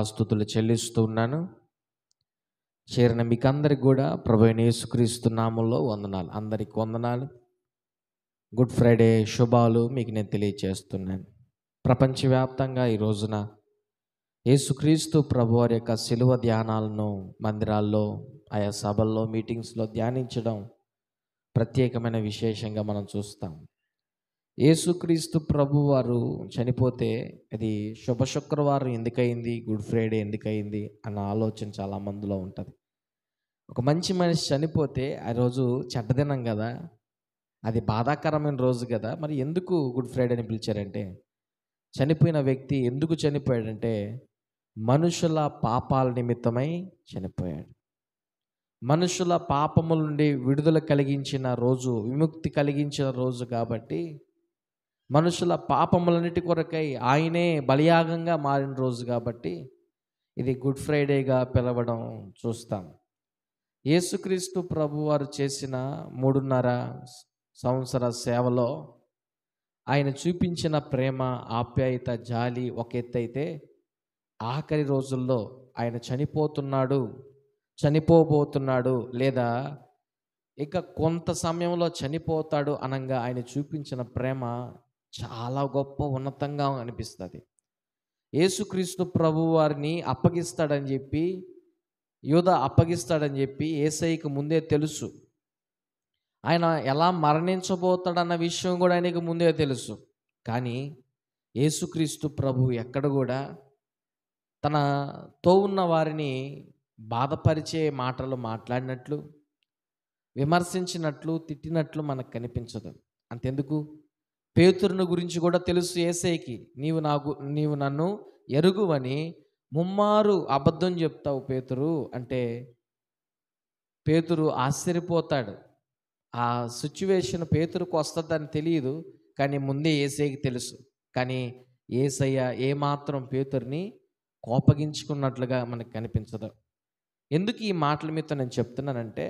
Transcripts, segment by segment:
స్తుతులు చెల్లిస్తూ ఉన్నాను. చేరిన మీకందరికి కూడా ప్రభువైన యేసుక్రీస్తు నామములో వందనాలు. అందరికి వందనాలు. గుడ్ ఫ్రైడే శుభాలు మీకు నేను తెలియజేస్తున్నాను. ప్రపంచవ్యాప్తంగా ఈ రోజున యేసుక్రీస్తు ప్రభువారి యొక్క శిలువ ధ్యానాలను మందిరాల్లో, ఆయా సభల్లో, మీటింగ్స్లో ధ్యానించడం ప్రత్యేకమైన విశేషంగా మనం చూస్తాం. యేసుక్రీస్తు ప్రభువారు చనిపోతే అది శుభ శుక్రవారం ఎందుకయింది, గుడ్ ఫ్రైడే ఎందుకయింది అన్న ఆలోచన చాలా మందిలో ఉంటుంది. ఒక మంచి మనిషి చనిపోతే ఆ రోజు చెడ్డదినం కదా, అది బాధాకరమైన రోజు కదా, మరి ఎందుకు గుడ్ ఫ్రైడే అని పిలిచారంటే, చనిపోయిన వ్యక్తి ఎందుకు చనిపోయాడంటే మనుషుల పాపాల నిమిత్తమై చనిపోయాడు. మనుషుల పాపముల నుండి విడుదల కలిగించిన రోజు, విముక్తి కలిగించిన రోజు కాబట్టి, మనుషుల పాపములన్నిటి కొరకై ఆయనే బలియాగంగా మారిన రోజు కాబట్టి ఇది గుడ్ ఫ్రైడేగా పిలవడం చూస్తాం. యేసుక్రీస్తు ప్రభువారు చేసిన 3.5 సంవత్సర సేవలో ఆయన చూపించిన ప్రేమ, ఆప్యాయత, జాలి ఒక ఎత్తైతే, ఆఖరి రోజుల్లో ఆయన చనిపోబోతున్నాడు లేదా ఇక కొంత సమయంలో చనిపోతాడు అనంగా ఆయన చూపించిన ప్రేమ చాలా గొప్ప, ఉన్నతంగా అనిపిస్తుంది. యేసుక్రీస్తు ప్రభువారిని అప్పగిస్తాడని చెప్పి, యూదా అప్పగిస్తాడని చెప్పి యేసయ్యకు ముందే తెలుసు. ఆయన ఎలా మరణించబోతాడన్న విషయం కూడా ఆయనకు ముందే తెలుసు. కానీ యేసుక్రీస్తు ప్రభు ఎక్కడ కూడా తనతో ఉన్న వారిని బాధపరిచే మాటలు మాట్లాడినట్లు, విమర్శించినట్లు, తిట్టినట్లు మనకు కనిపించదు. అంతెందుకు, పేతురుని గురించి కూడా తెలుసు యేసయ్యకి. నీవు నన్ను ఎరుగువని ముమ్మారు అబద్ధం చెప్తావు పేతురు అంటే పేతురు ఆశ్చర్యపోతాడు. ఆ సిచ్యువేషన్ పేతురుకు వస్తుందని తెలియదు, కానీ ముందే యేసయ్యకి తెలుసు. కానీ యేసయ్య ఏమాత్రం పేతురుని కోపగించుకున్నట్లుగా మనకు కనిపించదు. ఎందుకు ఈ మాటల మీద నేను చెప్తున్నానంటే,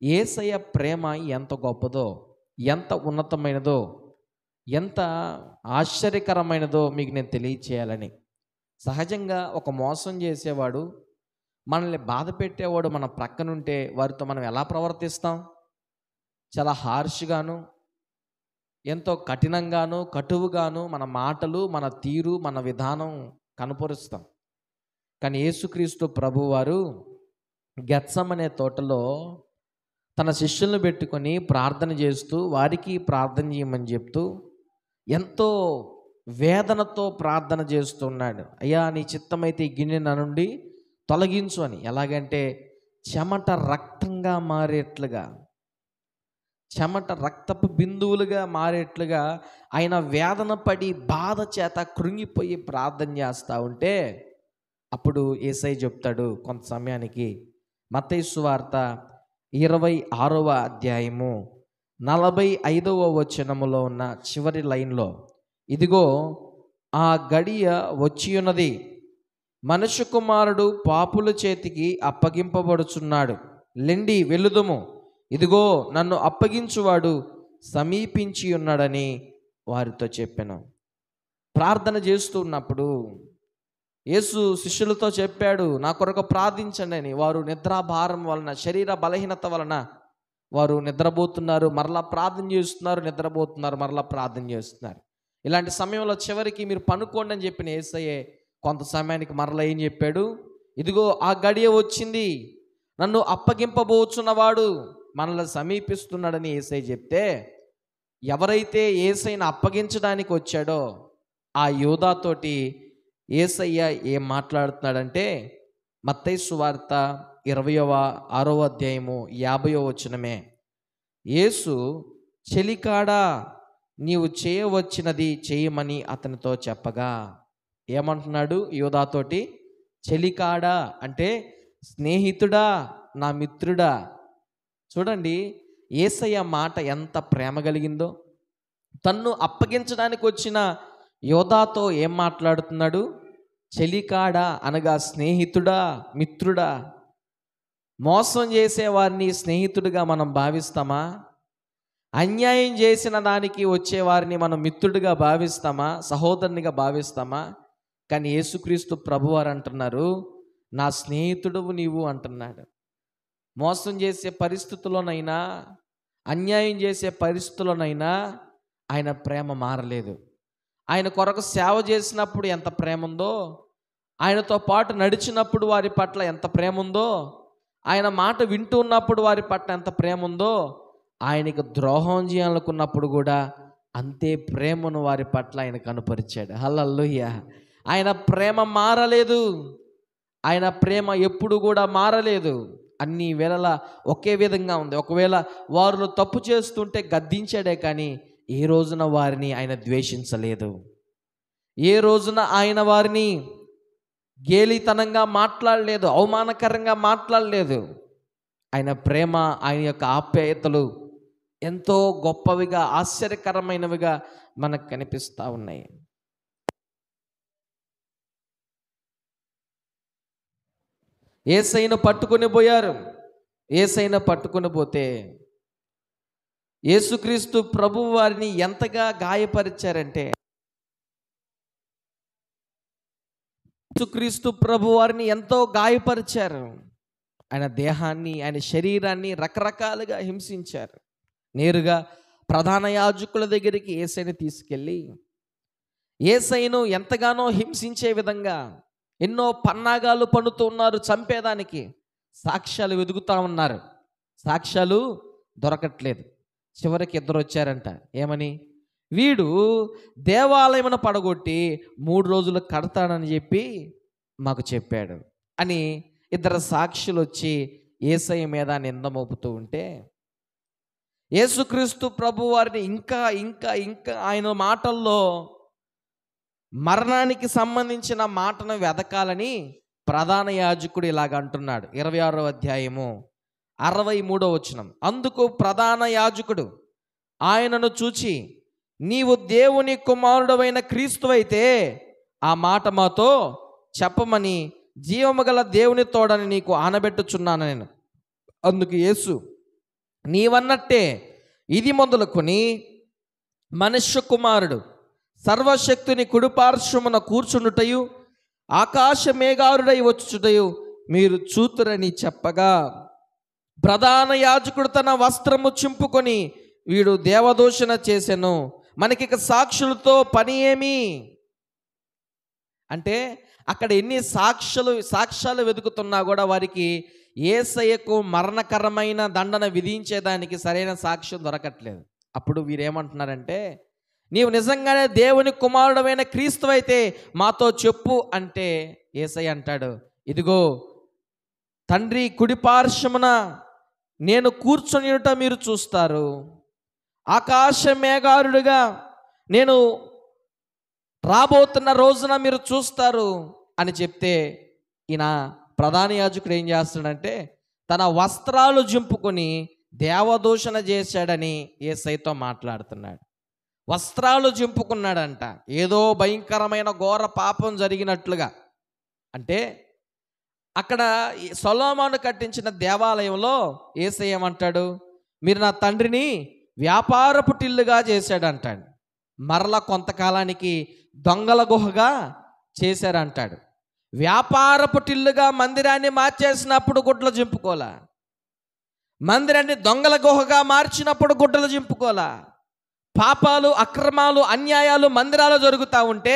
యేసయ్య ప్రేమ ఎంత గొప్పదో, ఎంత ఉన్నతమైనదో, ఎంత ఆశ్చర్యకరమైనదో మీకు నేను తెలియచేయాలని. సహజంగా ఒక మోసం చేసేవాడు, మనల్ని బాధ పెట్టేవాడు మన ప్రక్కనుంటే వారితో మనం ఎలా ప్రవర్తిస్తాం? చాలా హార్ష్గాను, ఎంతో కఠినంగాను, కటువుగాను మన మాటలు, మన తీరు, మన విధానం కనపరుస్తాం. కానీ యేసుక్రీస్తు ప్రభువారు గెత్సమనే తోటలో తన శిష్యులను పెట్టుకొని ప్రార్థన చేస్తూ, వారికి ప్రార్థన చేయమని చెప్తూ ఎంతో వేదనతో ప్రార్థన చేస్తున్నాడు. అయ్యా, నీ చిత్తమైతే ఈ గిన్నె నా నుండి తొలగించు అని. ఎలాగంటే చెమట రక్తంగా మారేట్లుగా, చెమట రక్తపు బిందువులుగా మారేట్లుగా ఆయన వేదన పడి బాధ చేత కృంగిపోయి ప్రార్థన చేస్తూ ఉంటే, అప్పుడు యేసయ్య చెప్తాడు కొంత సమయానికి, మత్తయి సువార్త 26వ అధ్యాయము 45వ వచనములో ఉన్న చివరి లైన్లో, ఇదిగో ఆ గడియ వచ్చి ఉన్నది, మనుష్య కుమారుడు పాపుల చేతికి అప్పగింపబడుచున్నాడు, లెండి వెలుదుము, ఇదిగో నన్ను అప్పగించువాడు సమీపించి ఉన్నాడని వారితో చెప్పాను. ప్రార్థన చేస్తున్నప్పుడు యేసు శిష్యులతో చెప్పాడు, నా కొరకు ప్రార్థించండి అని. వారు నిద్రాభారం వలన, శరీర బలహీనత వలన వారు నిద్రపోతున్నారు, మరలా ప్రార్థన చేస్తున్నారు, నిద్రపోతున్నారు, మరలా ప్రార్థన చేస్తున్నారు. ఇలాంటి సమయంలో చివరికి మీరు పనుకోండి అని చెప్పిన యేసయ్యే కొంత సమయానికి మరలా ఏం చెప్పాడు? ఇదిగో ఆ గడియ వచ్చింది, నన్ను అప్పగింపబోచున్నవాడు మనల్ని సమీపిస్తున్నాడని యేసయ్య చెప్తే, ఎవరైతే యేసయ్యను అప్పగించడానికి వచ్చాడో ఆ యూదాతోటి యేసయ్య ఏం మాట్లాడుతున్నాడంటే, మత్తయి సువార్త 26వ అధ్యాయము 50వ వచనమే, యేసు చెలికాడా నీవు చేయవచ్చినది చేయమని అతనితో చెప్పగా, ఏమంటున్నాడు యూదాతోటి? చెలికాడా అంటే స్నేహితుడా, నా మిత్రుడా. చూడండి యేసయ్య మాట ఎంత ప్రేమ కలిగిందో. తన్ను అప్పగించడానికి వచ్చిన యోధాతో ఏం మాట్లాడుతున్నాడు? చెలికాడా అనగా స్నేహితుడా, మిత్రుడా. మోసం చేసేవారిని స్నేహితుడిగా మనం భావిస్తామా? అన్యాయం చేసిన దానికి వచ్చేవారిని మనం మిత్రుడిగా భావిస్తామా? సహోదరునిగా భావిస్తామా? కానీ యేసుక్రీస్తు ప్రభువారు అంటున్నారు, నా స్నేహితుడువు నీవు అంటున్నాడు. మోసం చేసే పరిస్థితుల్లోనైనా, అన్యాయం చేసే పరిస్థితుల్లోనైనా ఆయన ప్రేమ మారలేదు. ఆయన కొరకు సేవ చేసినప్పుడు ఎంత ప్రేమ ఉందో, ఆయనతో పాటు నడిచినప్పుడు వారి పట్ల ఎంత ప్రేమ ఉందో, ఆయన మాట వింటూ ఉన్నప్పుడు వారి పట్ల ఎంత ప్రేమ ఉందో, ఆయనకు ద్రోహం చేయాలనుకున్నప్పుడు కూడా అంతే ప్రేమను వారి పట్ల ఆయన కనుపరిచాడు. హల్లెలూయా. ఆయన ప్రేమ మారలేదు. ఆయన ప్రేమ ఎప్పుడు కూడా మారలేదు. అన్ని వేళలా ఒకే విధంగా ఉంది. ఒకవేళ వారు తప్పు చేస్తుంటే గద్దించాడే కానీ ఏ రోజున వారిని ఆయన ద్వేషించలేదు. ఏ రోజున ఆయన వారిని గేలితనంగా మాట్లాడలేదు, అవమానకరంగా మాట్లాడలేదు. ఆయన ప్రేమ, ఆయన యొక్క ఆప్యాయతలు ఎంతో గొప్పవిగా, ఆశ్చర్యకరమైనవిగా మనకు కనిపిస్తూ ఉన్నాయి. యేసయ్యను పట్టుకొని పోయారు. యేసయ్యను పట్టుకొని పోతే యేసుక్రీస్తు ప్రభువు వారిని ఎంతగా గాయపరిచారంటే, యేసుక్రీస్తు ప్రభు వారిని ఎంతో గాయపరిచారు. ఆయన దేహాన్ని, ఆయన శరీరాన్ని రకరకాలుగా హింసించారు. నేరుగా ప్రధాన యాజకుల దగ్గరికి యేసయ్యను తీసుకెళ్ళి యేసయ్యను ఎంతగానో హింసించే విధంగా ఎన్నో పన్నాగాలు పన్నుతూ ఉన్నారు చంపేదానికి. సాక్ష్యాలు వెతుకుతూ ఉన్నారు, సాక్ష్యాలు దొరకట్లేదు. చివరికి ఇద్దరు వచ్చారంట. ఏమని? వీడు దేవాలయమును పడగొట్టి 3 రోజులు కడతాడని చెప్పి మాకు చెప్పాడు అని ఇద్దరు సాక్షులు వచ్చి యేసయ్య మీద నింద మోపుతూ ఉంటే, యేసుక్రీస్తు ప్రభు వారిని ఇంకా ఇంకా ఇంకా ఆయన మాటల్లో మరణానికి సంబంధించిన మాటను వెదకాలని ప్రధాన యాజకుడు ఇలాగ అంటున్నాడు. 26వ అధ్యాయము 63వ వచనం. అందుకు ప్రధాన యాజకుడు ఆయనను చూచి, నీవు దేవుని కుమారుడవైన క్రీస్తువైతే ఆ మాట మాతో చెప్పమని జీవము గల దేవుని తోడని నీకు ఆనబెట్టుచున్నాను నేను. అందుకు యేసు, నీవన్నట్టే ఇది మొదలుకొని మనుష్య కుమారుడు సర్వశక్తిని కుడిపార్శ్వమున కూర్చుండుటయు ఆకాశ మేఘారుడై వచ్చుటయు మీరు చూతురని చెప్పగా, ప్రధాన యాజకుడు తన వస్త్రము చింపుకొని, వీడు దేవదూషణ చేసెను, మనకిక సాక్షులతో పని ఏమి? అంటే అక్కడ ఎన్ని సాక్ష్యాలు వెతుకుతున్నా కూడా వారికి యేసయ్యకు మరణకరమైన దండన విధించేదానికి సరైన సాక్ష్యం దొరకట్లేదు. అప్పుడు వీరేమంటున్నారంటే, నీవు నిజంగానే దేవుని కుమారుడమైన క్రీస్తు అయితే మాతో చెప్పు అంటే యేసయ్య అంటాడు, ఇదిగో తండ్రి కుడిపార్శ్వమున నేను కూర్చొనియుట మీరు చూస్తారు, ఆకాశ మేఘారుడుగా నేను రాబోతున్న రోజున మీరు చూస్తారు అని చెప్తే, ఈయన ప్రధాన యాజకుడు ఏం చేస్తాడంటే తన వస్త్రాలు జింపుకొని దేవదూషణ చేశాడని యేసయ్యతో మాట్లాడుతున్నాడు. వస్త్రాలు జింపుకున్నాడంట, ఏదో భయంకరమైన ఘోర పాపం జరిగినట్లుగా. అంటే అక్కడ సొలొమోను కట్టించిన దేవాలయంలో యేసయ్య ఏమంటాడు, మీరు నా తండ్రిని వ్యాపారపు టిల్లుగా చేశాడంటాడు. మరలా కొంతకాలానికి దొంగల గుహగా చేశారంటాడు. వ్యాపారపు టిల్లుగా మందిరాన్ని మార్చేసినప్పుడు గుడ్డలు జింపుకోలా, మందిరాన్ని దొంగల గుహగా మార్చినప్పుడు గుడ్డలు జింపుకోలా. పాపాలు, అక్రమాలు, అన్యాయాలు మందిరాలు జరుగుతూ ఉంటే,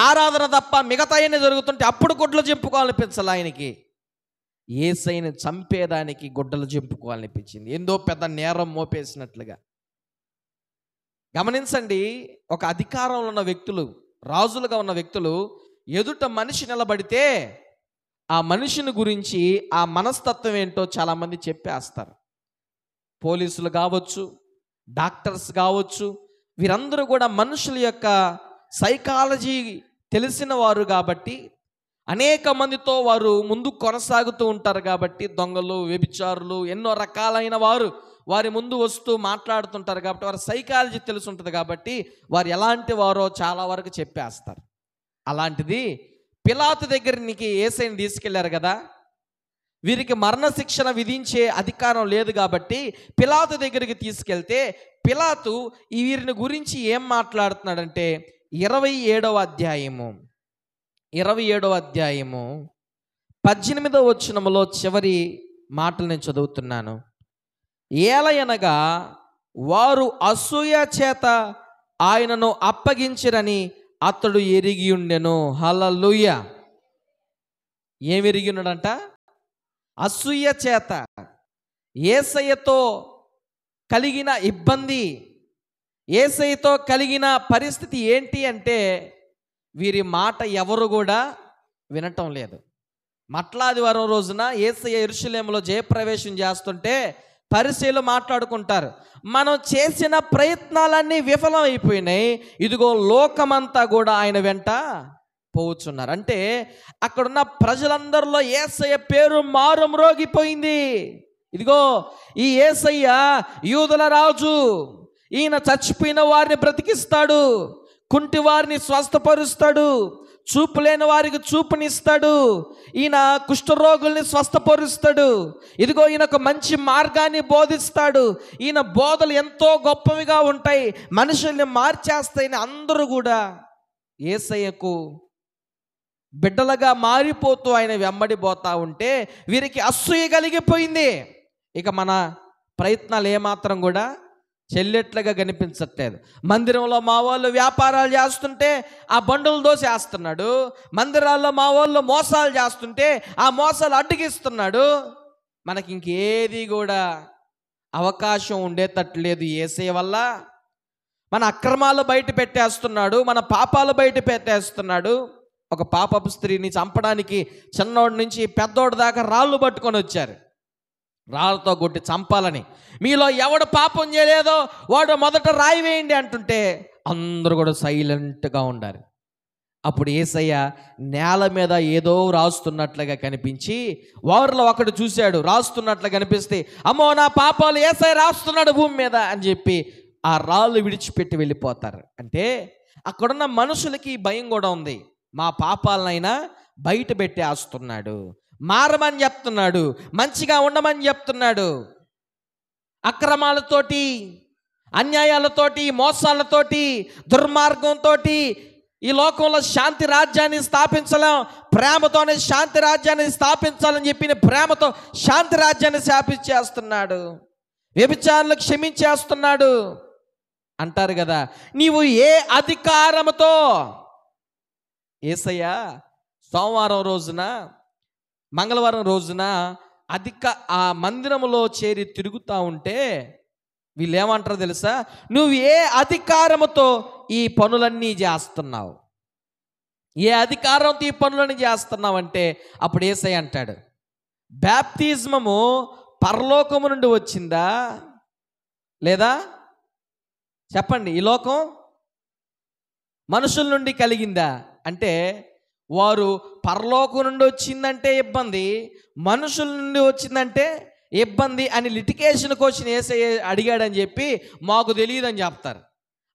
ఆరాధన తప్ప మిగతా అన్నీ జరుగుతుంటే అప్పుడు గుడ్డలు జింపుకోవాలనిపించాలి ఆయనకి. యేసయ్యని చంపేదానికి గుడ్డలు జింపుకోవాలనిపించింది, ఏందో పెద్ద నేరం మోపేసినట్లుగా. గమనించండి, ఒక అధికారంలో ఉన్న వ్యక్తులు, రాజులుగా ఉన్న వ్యక్తులు ఎదుట మనిషి నిలబడితే ఆ మనిషిని గురించి ఆ మనస్తత్వం ఏంటో చాలామంది చెప్పేస్తారు. పోలీసులు కావచ్చు, డాక్టర్స్ కావచ్చు, వీరందరూ కూడా మనుషుల యొక్క సైకాలజీ తెలిసిన వారు కాబట్టి అనేక మందితో వారు ముందు కొనసాగుతూ ఉంటారు. కాబట్టి దొంగలు, వ్యభిచారులు, ఎన్నో రకాలైన వారు వారి ముందు వస్తూ మాట్లాడుతుంటారు. కాబట్టి వారి సైకాలజీ తెలిసి ఉంటుంది. కాబట్టి వారు ఎలాంటి వారో చాలా వరకు చెప్పేస్తారు. అలాంటిది పిలాతు దగ్గరికి యేసయ్యని తీసుకెళ్లారు కదా, వీరికి మరణశిక్షణ విధించే అధికారం లేదు కాబట్టి పిలాతు దగ్గరికి తీసుకెళ్తే పిలాతు వీరిని గురించి ఏం మాట్లాడుతున్నాడంటే 27వ అధ్యాయము 27వ అధ్యాయము 18వ వచనములో చివరి మాటలు నేను చదువుతున్నాను. ఏలయనగా వారు అసూయ చేత ఆయనను అప్పగించిరని అతడు ఎరిగి ఉండెను. హల్లెలూయా. ఏమి ఎరిగి ఉన్నాడంట? అసూయ చేత. యేసయ్యతో కలిగిన ఇబ్బంది, యేసయ్యతో కలిగిన పరిస్థితి ఏంటి అంటే వీరి మాట ఎవరు కూడా వినటం లేదు. మట్లాదివారం రోజున యేసయ్య యెరూషలేములో జయప్రవేశం చేస్తుంటే పరిసయ్యులు మాట్లాడుకుంటారు, మనం చేసిన ప్రయత్నాలన్నీ విఫలం అయిపోయినాయి, ఇదిగో లోకమంతా కూడా ఆయన వెంట పోవచ్చున్నారు. అంటే అక్కడున్న ప్రజలందరిలో యేసయ్య పేరు మారుమ్రోగిపోయింది. ఇదిగో ఈ యేసయ్య యూదుల రాజు, ఈయన చచ్చిపోయిన వారిని బ్రతికిస్తాడు, కుంటి వారిని స్వస్థపరుస్తాడు, చూపు లేని వారికి చూపునిస్తాడు, ఈయన కుష్ఠరోగుల్ని స్వస్థపరుస్తాడు, ఇదిగో ఈయన ఒక మంచి మార్గాన్ని బోధిస్తాడు, ఈయన బోధలు ఎంతో గొప్పవిగా ఉంటాయి, మనుషుల్ని మార్చేస్తాయని అందరూ కూడా యేసయ్యకు బిడ్డలుగా మారిపోతూ ఆయన వెంబడిపోతూ ఉంటే వీరికి అసూయ కలిగిపోయింది. ఇక మన ప్రయత్నాలు ఏమాత్రం కూడా చెల్లెట్లుగా కనిపించట్లేదు. మందిరంలో మా వాళ్ళు వ్యాపారాలు చేస్తుంటే ఆ బండులు దోసేస్తున్నాడు, మందిరాల్లో మా వాళ్ళు మోసాలు చేస్తుంటే ఆ మోసాలు అడ్డగిస్తున్నాడు. మనకి ఇంకేది కూడా అవకాశం ఉండేటట్లేదు యేసయ్య వల్ల. మన అక్రమాలు బయట పెట్టేస్తున్నాడు, మన పాపాలు బయట పెట్టేస్తున్నాడు. ఒక పాపపు స్త్రీని చంపడానికి చిన్నోడి నుంచి పెద్దోడి దాకా రాళ్ళు పట్టుకొని వచ్చారు, రాళ్ళతో కొట్టి చంపాలని. మీలో ఎవడు పాపం చేయలేదో వాడు మొదట రాయి వేయండి అంటుంటే అందరూ కూడా సైలెంట్గా ఉండారు. అప్పుడు యేసయ్య నేల మీద ఏదో రాస్తున్నట్లుగా కనిపించి వారిలో ఒకడు చూశాడు, రాస్తున్నట్లు కనిపిస్తే అమ్మో నా పాపాలు యేసయ్య రాస్తున్నాడు భూమి మీద అని చెప్పి ఆ రాళ్ళు విడిచిపెట్టి వెళ్ళిపోతారు. అంటే అక్కడున్న మనుషులకి భయం కూడా ఉంది, మా పాపాలనైనా బయట పెట్టేస్తున్నాడు, మారమని చెప్తున్నాడు, మంచిగా ఉండమని చెప్తున్నాడు. అక్రమాలతోటి, అన్యాయాలతోటి, మోసాలతోటి, దుర్మార్గంతో ఈ లోకంలో శాంతి రాజ్యాన్ని స్థాపించలేం, ప్రేమతోనే శాంతి రాజ్యాన్ని స్థాపించాలని చెప్పిన ప్రేమతో శాంతి రాజ్యాన్ని స్థాపించేస్తున్నాడు, వ్యభిచారులకు క్షమించేస్తున్నాడు అంటారు కదా. నీవు ఏ అధికారముతో? యేసయ్య సోమవారం రోజున, మంగళవారం రోజున ఆ మందిరంలో చేరి తిరుగుతూ ఉంటే వీళ్ళు ఏమంటారో తెలుసా? నువ్వు ఏ అధికారముతో ఈ పనులన్నీ చేస్తున్నావు, ఏ అధికారంతో ఈ పనులన్నీ చేస్తున్నావు అంటే అప్పుడు యేసయ్య అంటాడు, బాప్తిజమము పరలోకము నుండి వచ్చిందా లేదా చెప్పండి, ఈ లోకం మనుషుల నుండి కలిగిందా అంటే వారు పరలోకం నుండి వచ్చిందంటే ఇబ్బంది, మనుషుల నుండి వచ్చిందంటే ఇబ్బంది అని లిటికేషన్ క్వశ్చన్ యేసయ్య అడిగాడని చెప్పి మాకు తెలియదని చెప్తారు.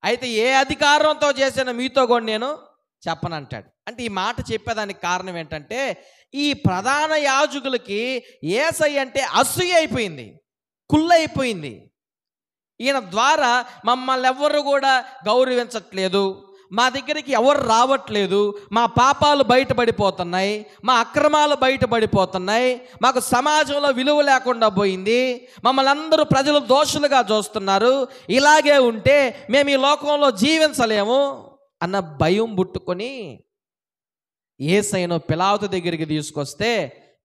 అయితే ఏ అధికారంతో చేశానో మీతో కూడా నేను చెప్పనంటాడు. అంటే ఈ మాట చెప్పేదానికి కారణం ఏంటంటే ఈ ప్రధాన యాజకులకి యేసయ్య అంటే అసూయ అయిపోయింది, కుళ్ళైపోయింది. ఈయన ద్వారా మమ్మల్ని ఎవ్వరు కూడా గౌరవించట్లేదు, మా దగ్గరికి ఎవరు రావట్లేదు, మా పాపాలు బయటపడిపోతున్నాయి, మా అక్రమాలు బయటపడిపోతున్నాయి, మాకు సమాజంలో విలువ లేకుండా పోయింది, మమ్మల్ని అందరూ ప్రజలు దోషులుగా చూస్తున్నారు, ఇలాగే ఉంటే మేము ఈ లోకంలో జీవించలేము అన్న భయం పుట్టుకొని యేసయ్యను పిలాతు దగ్గరికి తీసుకొస్తే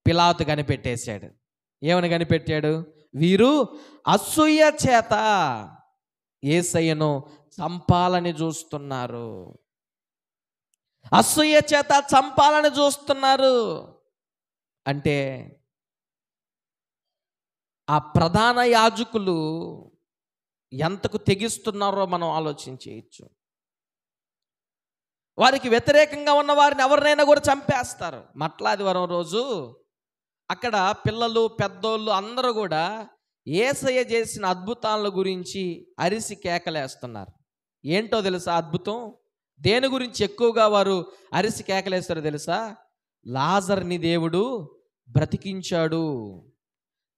పిలాతు కనిపెట్టేశాడు. ఏమని కనిపెట్టాడు? వీరు అసూయ చేత యేసయ్యను చంపాలని చూస్తున్నారు, అసూయ చేత చంపాలని చూస్తున్నారు. అంటే ఆ ప్రధాన యాజకులు ఎంతకు తెగిస్తున్నారో మనం ఆలోచించవచ్చు. వారికి వ్యతిరేకంగా ఉన్న వారిని ఎవరినైనా కూడా చంపేస్తారు. మట్లాదివారం రోజు అక్కడ పిల్లలు పెద్దోళ్ళు అందరూ కూడా యేసయ్య చేసిన అద్భుతాల గురించి అరిసి కేకలేస్తున్నారు. ఏంటో తెలుసా అద్భుతం? దేని గురించి ఎక్కువగా వారు అరిసి కేకలేస్తారో తెలుసా? లాజర్ని దేవుడు బ్రతికించాడు,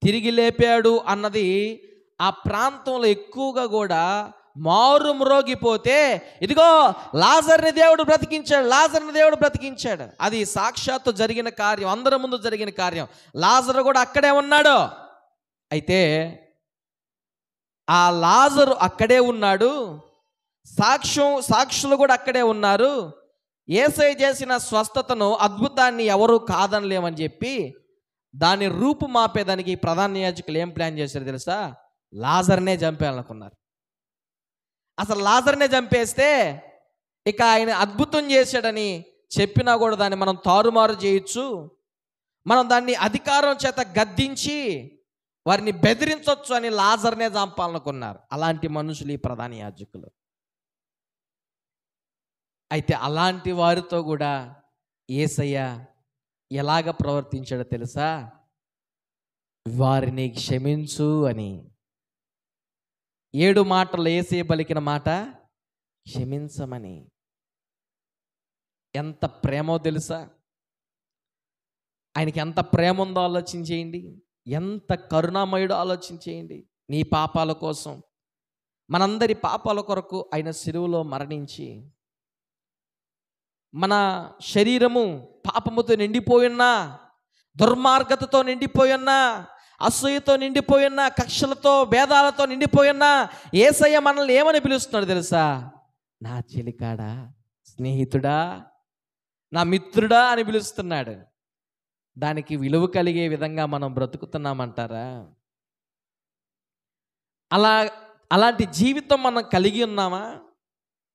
తిరిగి లేపాడు అన్నది ఆ ప్రాంతంలో ఎక్కువగా కూడా మారు మ్రోగిపోతే ఇదిగో లాజర్ని దేవుడు బ్రతికించాడు, లాజర్ని దేవుడు బ్రతికించాడు. అది సాక్షాత్తు జరిగిన కార్యం, అందరి ముందు జరిగిన కార్యం. లాజరు కూడా అక్కడే ఉన్నాడు. అయితే ఆ లాజరు అక్కడే ఉన్నాడు, సాక్షులు కూడా అక్కడే ఉన్నారు. యేసయ్య చేసిన స్వస్థతను, అద్భుతాన్ని ఎవరు కాదనలేమని చెప్పి దాన్ని రూపుమాపేదానికి ప్రధాన యాజకులు ఏం ప్లాన్ చేశారు తెలుసా? లాజర్నే చంపేయాలనుకున్నారు. అసలు లాజర్నే చంపేస్తే ఇక ఆయన అద్భుతం చేశాడని చెప్పినా కూడా దాన్ని మనం తారుమారు చేయొచ్చు, మనం దాన్ని అధికారం చేత గద్దించి వారిని బెదిరించవచ్చు అని లాజర్నే చంపాలనుకున్నారు. అలాంటి మనుషులు ఈ ప్రధాన యాజకులు. అయితే అలాంటి వారితో కూడా యేసయ్య ఎలాగ ప్రవర్తించాడో తెలుసా? వారిని క్షమించు అని. 7 మాటలు యేసయ్య పలికిన మాట క్షమించమని. ఎంత ప్రేమో తెలుసా? ఆయనకి ఎంత ప్రేమ ఉందో ఆలోచించేయండి, ఎంత కరుణామయుడో ఆలోచించేయండి. నీ పాపాల కోసం, మనందరి పాపాల కొరకు ఆయన శిలువలో మరణించి, మన శరీరము పాపముతో నిండిపోయినా, దుర్మార్గతతో నిండిపోయినా, అసూయతో నిండిపోయినా, కక్షలతో భేదాలతో నిండిపోయినా యేసయ్య మనల్ని ఏమని పిలుస్తున్నాడు తెలుసా? నా చెలికాడా, స్నేహితుడా, నా మిత్రుడా అని పిలుస్తున్నాడు. దానికి విలువ కలిగే విధంగా మనం బ్రతుకుతున్నామంటారా? అలాంటి జీవితం మనం కలిగి ఉన్నామా?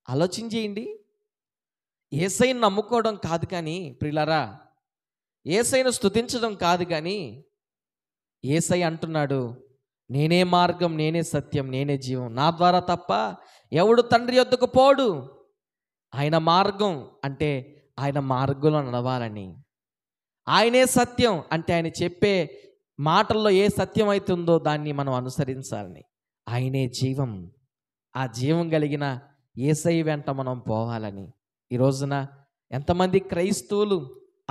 ఆలోచించేయండి. యేసయ్యను నమ్ముకోవడం కాదు కానీ ప్రియులారా, యేసయ్యను స్తుతించడం కాదు కానీ, యేసయ్య అంటున్నాడు, నేనే మార్గం, నేనే సత్యం, నేనే జీవం, నా ద్వారా తప్ప ఎవడు తండ్రి యొద్దకు పోడు. ఆయన మార్గం అంటే ఆయన మార్గంలో నడవాలని, ఆయనే సత్యం అంటే ఆయన చెప్పే మాటల్లో ఏ సత్యం అవుతుందో దాన్ని మనం అనుసరించాలని, ఆయనే జీవం, ఆ జీవం కలిగిన యేసయ్య వెంట మనం పోవాలని. ఈ రోజున ఎంతమంది క్రైస్తవులు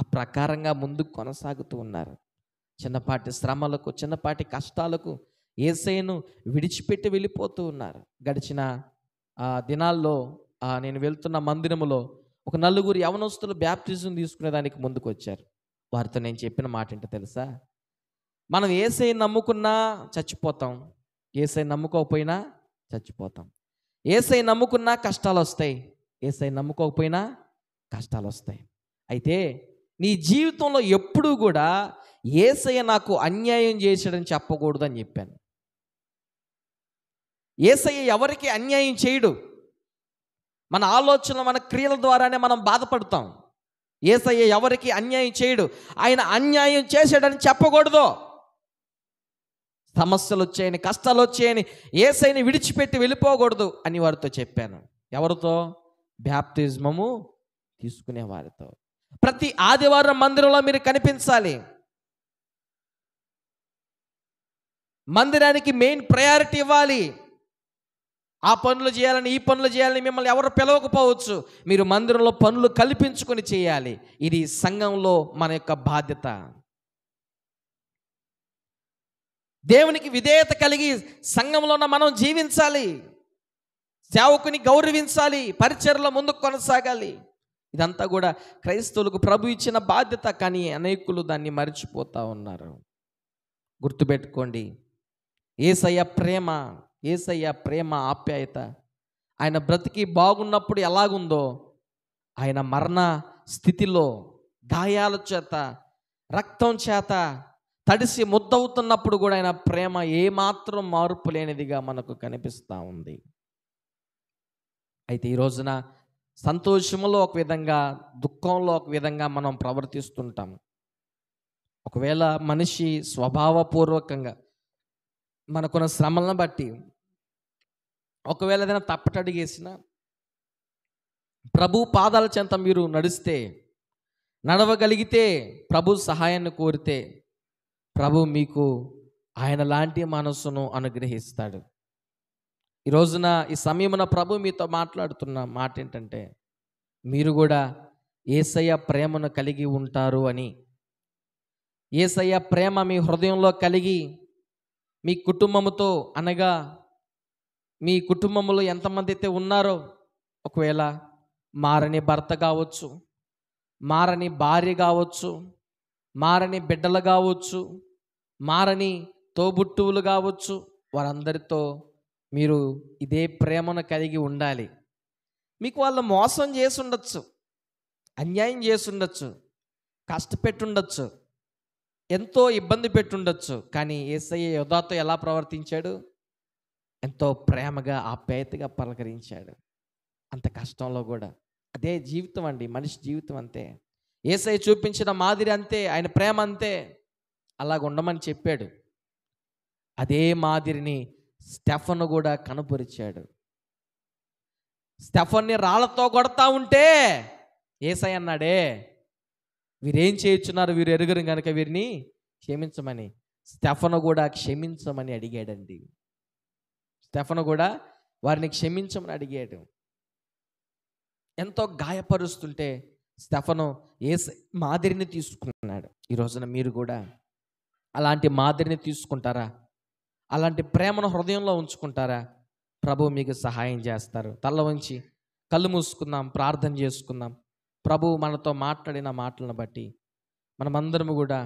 ఆ ప్రకారంగా ముందుకు కొనసాగుతూ ఉన్నారు. చిన్నపాటి శ్రమలకు, చిన్నపాటి కష్టాలకు యేసయ్యను విడిచిపెట్టి వెళ్ళిపోతూ ఉన్నారు. గడిచిన దినాల్లో నేను వెళ్తున్న మందిరములో ఒక 4 యవనస్తులు బ్యాప్టిజం తీసుకునేదానికి ముందుకు వచ్చారు. వారితో నేను చెప్పిన మాట ఏంటో తెలుసా? మనం యేసయ్యను నమ్ముకున్నా చచ్చిపోతాం, యేసయ్యను నమ్ముకోకపోయినా చచ్చిపోతాం. యేసయ్యను నమ్ముకున్నా కష్టాలు వస్తాయి, యేసయ్యను నమ్ముకోకపోయినా కష్టాలు వస్తాయి. అయితే నీ జీవితంలో ఎప్పుడూ కూడా యేసయ్య నాకు అన్యాయం చేశాడని చెప్పకూడదు అని చెప్పాను. యేసయ్య ఎవరికి అన్యాయం చేయడు. మన ఆలోచన, మన క్రియల ద్వారానే మనం బాధపడతాం. యేసయ్య ఎవరికి అన్యాయం చేయడు. ఆయన అన్యాయం చేశాడని చెప్పకూడదు. సమస్యలు వచ్చాయని, కష్టాలు వచ్చాయని యేసయ్యని విడిచిపెట్టి వెళ్ళిపోకూడదు అని వారితో చెప్పాను. ఎవరితో? బ్యాప్తిజమము తీసుకునే వారితో. ప్రతి ఆదివారం మందిరంలో మీరు కనిపించాలి. మందిరానికి మెయిన్ ప్రయారిటీ ఇవ్వాలి. ఆ పనులు చేయాలని, ఈ పనులు చేయాలని మిమ్మల్ని ఎవరు పిలవకపోవచ్చు. మీరు మందిరంలో పనులు కల్పించుకొని చేయాలి. ఇది సంఘంలో మన యొక్క బాధ్యత. దేవునికి విధేయత కలిగి సంఘంలో మనం జీవించాలి. సేవకుని గౌరవించాలి, పరిచర్యలో ముందుకు కొనసాగాలి. ఇదంతా కూడా క్రైస్తవులకు ప్రభు ఇచ్చిన బాధ్యత. కానీ అనేకులు దాన్ని మర్చిపోతూ ఉన్నారు. గుర్తుపెట్టుకోండి, యేసయ్య ప్రేమ, యేసయ్య ప్రేమ, ఆప్యాయత, ఆయన బ్రతికి బాగున్నప్పుడు ఎలాగుందో, ఆయన మరణ స్థితిలో గాయాల చేత, రక్తం చేత తడిసి ముద్దవుతున్నప్పుడు కూడా ఆయన ప్రేమ ఏమాత్రం మార్పు లేనిదిగా మనకు కనిపిస్తూ ఉంది. అయితే ఈ రోజున సంతోషంలో ఒక విధంగా, దుఃఖంలో ఒక విధంగా మనం ప్రవర్తిస్తుంటాం. ఒకవేళ మనిషి స్వభావపూర్వకంగా మనకున్న శ్రమలను బట్టి ఒకవేళ ఏదైనా తప్పటడిగేసినా, ప్రభు పాదాల చెంత మీరు నడవగలిగితే, ప్రభు సహాయాన్ని కోరితే, ప్రభు మీకు ఆయన లాంటి మనస్సును అనుగ్రహిస్తాడు. ఈ రోజున ఈ సమయమున ప్రభు మీతో మాట్లాడుతున్న మాట ఏంటంటే, మీరు కూడా యేసయ్య ప్రేమను కలిగి ఉంటారు అని. యేసయ్య ప్రేమ మీ హృదయంలో కలిగి, మీ కుటుంబముతో అనగా మీ కుటుంబంలో ఎంతమంది అయితే ఉన్నారో, ఒకవేళ మారని భర్త కావచ్చు, మారని భార్య కావచ్చు, మారని బిడ్డలు కావచ్చు, మారని తోబుట్టువులు కావచ్చు, వారందరితో మీరు ఇదే ప్రేమను కలిగి ఉండాలి. మీకు వాళ్ళు మోసం చేసి ఉండొచ్చు, అన్యాయం చేసి ఉండొచ్చు, కష్టపెట్టుండొచ్చు, ఎంతో ఇబ్బంది పెట్టుండొచ్చు. కానీ యేసయ్య యోధాతో ఎలా ప్రవర్తించాడు? ఎంతో ప్రేమగా ఆప్యాయతగా పలకరించాడు. అంత కష్టంలో కూడా. అదే జీవితం అండి, మనిషి జీవితం అంతే. యేసయ్య చూపించిన మాదిరి అంతే, ఆయన ప్రేమ అంతే. అలాగ ఉండమని చెప్పాడు. అదే మాదిరిని స్టెఫను కూడా కనపరిచాడు. స్టెఫన్ని రాళ్లతో కొడతా ఉంటే యేసయ్య అన్నాడే, వీరేం చేయుచున్నారు, వీరు ఎరుగరు కనుక వీరిని క్షమించమని. స్టెఫను కూడా క్షమించమని అడిగాడండి. స్టెఫను కూడా వారిని క్షమించమని అడిగాడు. ఎంతో గాయపరుస్తుంటే స్టెఫను యేసయ్య మాదిరిని తీసుకున్నాడు. ఈ రోజున మీరు కూడా అలాంటి మాదిరిని తీసుకుంటారా? అలాంటి ప్రేమను హృదయంలో ఉంచుకుంటారా? ప్రభు మీకు సహాయం చేస్తారు. తల వంచి కళ్ళు మూసుకుందాం, ప్రార్థన చేసుకుందాం. ప్రభు మనతో మాట్లాడిన మాటలను బట్టి మనమందరము కూడా